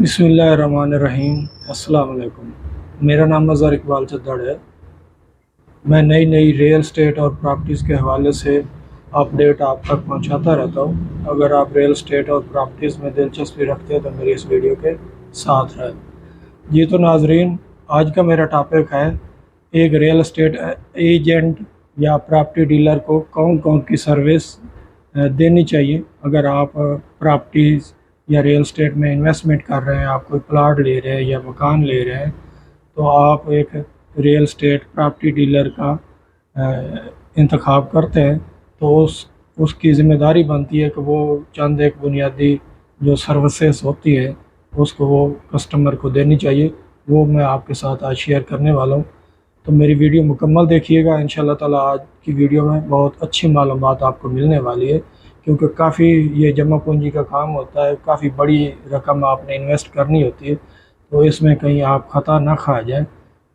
بسم اللہ الرحمن الرحیم۔ السلام علیکم۔ میرا نام مظہر اقبال چدڑ ہے۔ میں نئی ریئل اسٹیٹ اور پراپرٹیز کے حوالے سے اپڈیٹ آپ تک پہنچاتا رہتا ہوں۔ اگر آپ ریئل اسٹیٹ اور پراپرٹیز میں دلچسپی رکھتے ہیں تو میری اس ویڈیو کے ساتھ رہیں۔ جی تو ناظرین، آج کا میرا ٹاپک ہے ایک ریئل اسٹیٹ ایجنٹ یا پراپرٹی ڈیلر کو کون کی سروس دینی چاہیے۔ اگر آپ پراپرٹیز یا ریئل اسٹیٹ میں انویسٹمنٹ کر رہے ہیں، آپ کوئی پلاٹ لے رہے ہیں یا مکان لے رہے ہیں، تو آپ ایک ریئل اسٹیٹ پراپرٹی ڈیلر کا انتخاب کرتے ہیں تو اس کی ذمہ داری بنتی ہے کہ وہ چند ایک بنیادی جو سروسز ہوتی ہے اس کو وہ کسٹمر کو دینی چاہیے۔ وہ میں آپ کے ساتھ آج شیئر کرنے والا ہوں، تو میری ویڈیو مکمل دیکھیے گا۔ انشاءاللہ تعالیٰ آج کی ویڈیو میں بہت اچھی معلومات آپ کو ملنے والی ہے، کیونکہ کافی یہ جمع پونجی کا کام ہوتا ہے، کافی بڑی رقم آپ نے انویسٹ کرنی ہوتی ہے، تو اس میں کہیں آپ خطا نہ کھا جائیں۔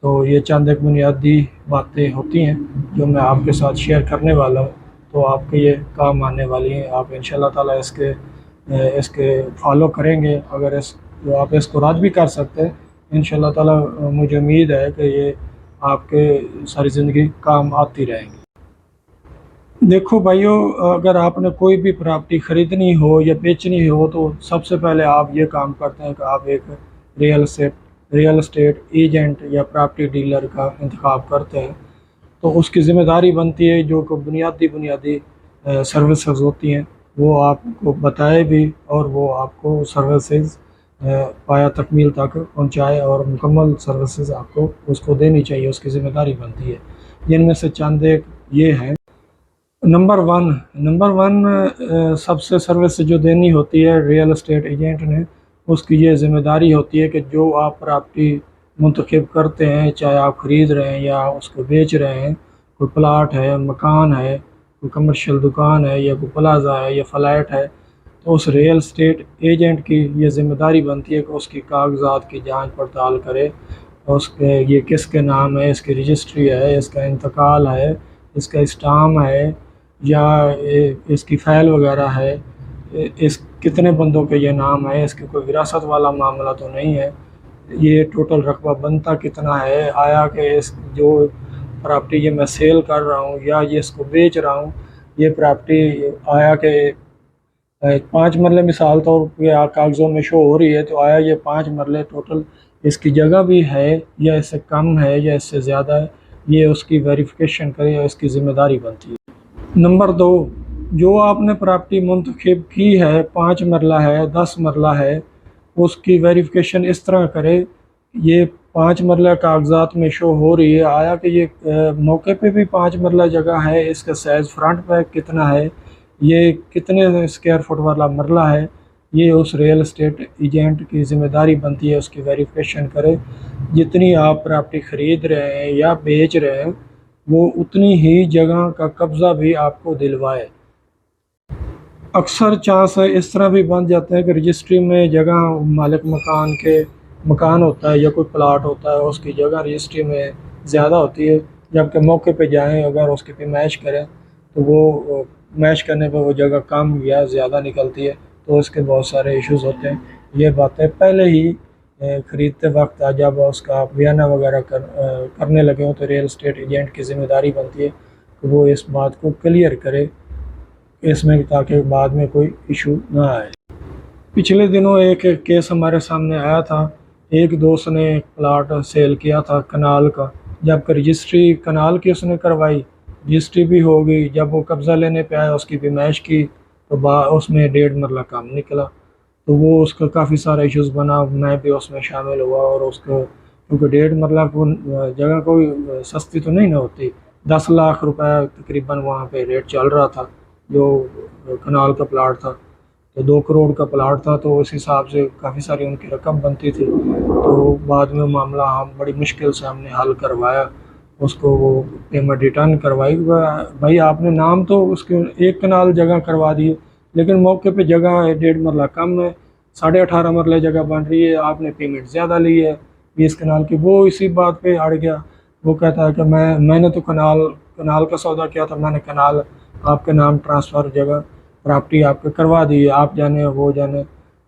تو یہ چند ایک بنیادی باتیں ہوتی ہیں جو میں آپ کے ساتھ شیئر کرنے والا ہوں، تو آپ کے یہ کام آنے والی ہیں۔ آپ انشاءاللہ تعالیٰ اس کے فالو کریں گے، اگر آپ اس کو رد بھی کر سکتے ہیں، انشاءاللہ تعالیٰ مجھے امید ہے کہ یہ آپ کے ساری زندگی کام آتی رہیں گی۔ دیکھو بھائیو، اگر آپ نے کوئی بھی پراپرٹی خریدنی ہو یا بیچنی ہو تو سب سے پہلے آپ یہ کام کرتے ہیں کہ آپ ایک ریئل اسٹیٹ ایجنٹ یا پراپرٹی ڈیلر کا انتخاب کرتے ہیں۔ تو اس کی ذمہ داری بنتی ہے جو کہ بنیادی سروسز ہوتی ہیں وہ آپ کو بتائے بھی، اور وہ آپ کو سروسز پایا تکمیل تک پہنچائے، اور مکمل سروسز آپ کو اس کو دینی چاہیے، اس کی ذمہ داری بنتی ہے۔ جن میں سے چند ایک یہ ہیں۔ نمبر ون سب سے سروس جو دینی ہوتی ہے ریئل اسٹیٹ ایجنٹ نے، اس کی یہ ذمہ داری ہوتی ہے کہ جو آپ پراپرٹی منتخب کرتے ہیں، چاہے آپ خرید رہے ہیں یا اس کو بیچ رہے ہیں، کوئی پلاٹ ہے، مکان ہے، کوئی کمرشل دکان ہے، یا کوئی پلازا ہے یا فلیٹ ہے، تو اس ریئل اسٹیٹ ایجنٹ کی یہ ذمہ داری بنتی ہے کہ اس کی کاغذات کی جانچ پڑتال کرے، اس کے یہ کس کے نام ہے، اس کی رجسٹری ہے، اس کا انتقال ہے، اس کا اسٹام ہے، یا اس کی فائل وغیرہ ہے، اس کتنے بندوں کے یہ نام ہے، اس کی کوئی وراثت والا معاملہ تو نہیں ہے، یہ ٹوٹل رقبہ بنتا کتنا ہے، آیا کہ اس جو پراپرٹی یہ میں سیل کر رہا ہوں یا یہ اس کو بیچ رہا ہوں، یہ پراپرٹی آیا کہ 5 مرلے مثال طور پہ کاغذوں میں شو ہو رہی ہے، تو آیا یہ 5 مرلے ٹوٹل اس کی جگہ بھی ہے یا اس سے کم ہے یا اس سے زیادہ ہے، یہ اس کی ویریفیکیشن کرے یا اس کی ذمہ داری بنتی ہے۔ نمبر 2، جو آپ نے پراپرٹی منتخب کی ہے، 5 مرلہ ہے، 10 مرلہ ہے، اس کی ویریفیکیشن اس طرح کرے، یہ 5 مرلہ کاغذات میں شو ہو رہی ہے، آیا کہ یہ موقع پہ بھی 5 مرلہ جگہ ہے، اس کا سائز فرنٹ پہ کتنا ہے، یہ کتنے اسکوائر فٹ والا مرلہ ہے، یہ اس ریئل اسٹیٹ ایجنٹ کی ذمہ داری بنتی ہے، اس کی ویریفیکیشن کرے۔ جتنی آپ پراپرٹی خرید رہے ہیں یا بیچ رہے ہیں، وہ اتنی ہی جگہ کا قبضہ بھی آپ کو دلوائے۔ اکثر چانس اس طرح بھی بن جاتے ہیں کہ رجسٹری میں جگہ مالک مکان ہوتا ہے یا کوئی پلاٹ ہوتا ہے، اس کی جگہ رجسٹری میں زیادہ ہوتی ہے، جبکہ موقع پہ جائیں اگر اس کی پیمائش کریں تو وہ میچ کرنے پہ وہ جگہ کم یا زیادہ نکلتی ہے، تو اس کے بہت سارے ایشوز ہوتے ہیں۔ یہ باتیں پہلے ہی خریدتے وقت جب اس کا بیانہ وغیرہ کرنے لگے ہوں تو ریئل اسٹیٹ ایجنٹ کی ذمہ داری بنتی ہے کہ وہ اس بات کو کلیئر کرے اس میں، تاکہ بعد میں کوئی ایشو نہ آئے۔ پچھلے دنوں ایک کیس ہمارے سامنے آیا تھا، ایک دوست نے ایک پلاٹ سیل کیا تھا کنال کا، جب رجسٹری کنال کی اس نے کروائی، رجسٹری بھی ہو گئی، جب وہ قبضہ لینے پہ آیا، اس کی پیمائش کی، تو اس میں 1.5 مرلہ کم نکلا، تو وہ اس کا کافی سارا ایشوز بنا، میں بھی اس میں شامل ہوا، اور اس کو کیونکہ 1.5 مرلہ کو جگہ کوئی سستی تو نہیں نہ ہوتی، 10 لاکھ روپے تقریباً وہاں پہ ریٹ چل رہا تھا، جو کنال کا پلاٹ تھا، تو 2 کروڑ کا پلاٹ تھا، تو اس حساب سے کافی ساری ان کی رقم بنتی تھی، تو بعد میں معاملہ ہم بڑی مشکل سے ہم نے حل کروایا، اس کو وہ پیمنٹ ریٹرن کروائی۔ بھائی آپ نے نام تو اس کے 1 کنال جگہ کروا دی، لیکن موقع پہ جگہ 1.5 مرلہ کم ہے، 18.5 مرلہ جگہ بن رہی ہے، آپ نے پیمنٹ زیادہ لی ہے 20 کنال کی۔ وہ اسی بات پہ اڑ گیا، وہ کہتا ہے کہ میں نے تو کنال کا سودا کیا تھا، میں نے کنال آپ کے نام ٹرانسفر جگہ پراپرٹی آپ کے کروا دی ہے، آپ جانے وہ جانے۔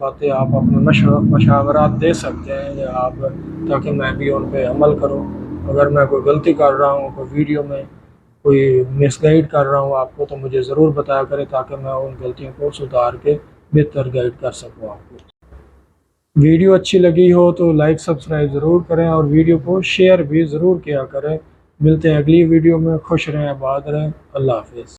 باتیں آپ اپنے مشاورات دے سکتے ہیں یا آپ، تاکہ میں بھی ان پہ عمل کروں۔ اگر میں کوئی غلطی کر رہا ہوں، کوئی ویڈیو میں کوئی مس گائیڈ کر رہا ہوں آپ کو، تو مجھے ضرور بتایا کریں تاکہ میں ان غلطیوں کو سدھار کے بہتر گائیڈ کر سکوں آپ کو۔ ویڈیو اچھی لگی ہو تو لائک سبسکرائب ضرور کریں اور ویڈیو کو شیئر بھی ضرور کیا کریں۔ ملتے ہیں اگلی ویڈیو میں، خوش رہیں، آباد رہیں، اللہ حافظ۔